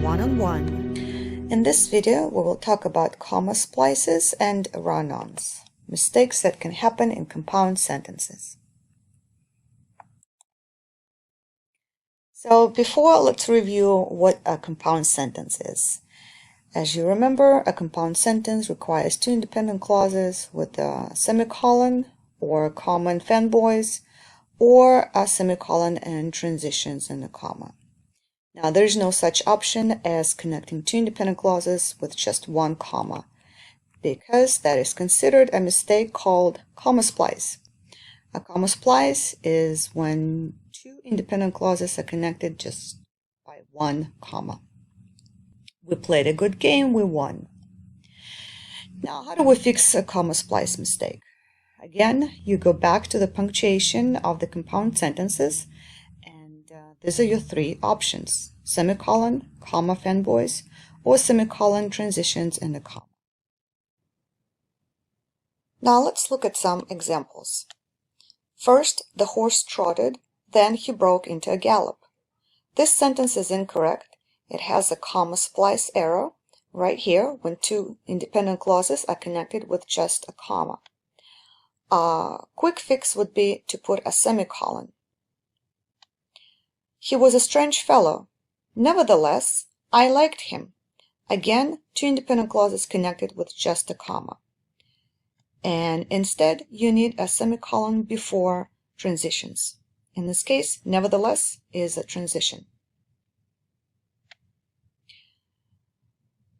One-on-One. In this video, we will talk about comma splices and run-ons, mistakes that can happen in compound sentences. So before, let's review what a compound sentence is. As you remember, a compound sentence requires two independent clauses with a semicolon or comma and fanboys, or a semicolon and transitions and a comma. Now, there is no such option as connecting two independent clauses with just one comma, because that is considered a mistake called comma splice. A comma splice is when two independent clauses are connected just by one comma. We played a good game, we won. Now, how do we fix a comma splice mistake? Again, you go back to the punctuation of the compound sentences, and these are your three options: semicolon, comma fanboys, or semicolon transitions and a comma. Now let's look at some examples. First, the horse trotted, then he broke into a gallop. This sentence is incorrect. It has a comma splice error right here when two independent clauses are connected with just a comma. A quick fix would be to put a semicolon. He was a strange fellow. Nevertheless, I liked him. Again, two independent clauses connected with just a comma. And instead, you need a semicolon before transitions. In this case, nevertheless is a transition.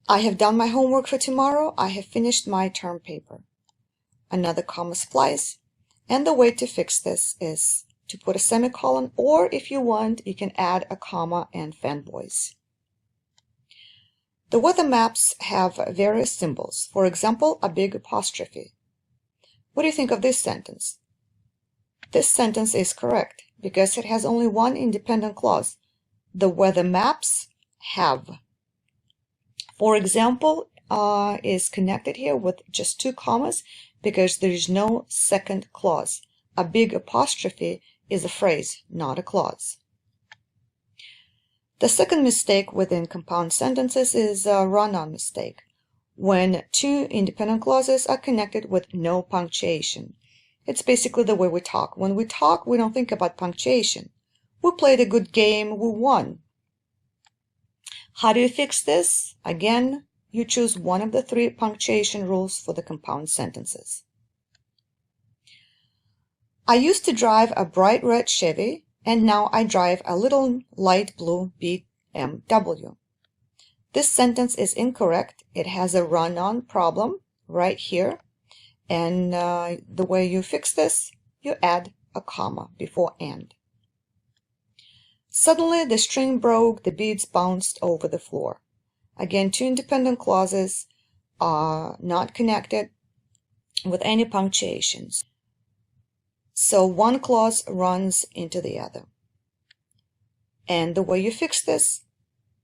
I have done my homework for tomorrow. I have finished my term paper. Another comma splice. And the way to fix this is to put a semicolon, or if you want, you can add a comma and fanboys. The weather maps have various symbols. For example, a big apostrophe. What do you think of this sentence? This sentence is correct because it has only one independent clause. The weather maps have. For example, is connected here with just two commas because there is no second clause. A big apostrophe is a phrase, not a clause. The second mistake within compound sentences is a run-on mistake, when two independent clauses are connected with no punctuation. It's basically the way we talk. When we talk, we don't think about punctuation. We played a good game, we won. How do you fix this? Again, you choose one of the three punctuation rules for the compound sentences. I used to drive a bright red Chevy, and now I drive a little light blue BMW. This sentence is incorrect. It has a run-on problem right here. And the way you fix this, you add a comma before and. Suddenly the string broke, the beads bounced over the floor. Again, two independent clauses are not connected with any punctuations. So one clause runs into the other. And the way you fix this,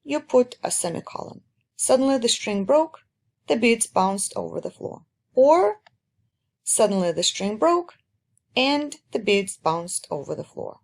you put a semicolon. Suddenly the string broke, the beads bounced over the floor. Or, suddenly the string broke, and the beads bounced over the floor.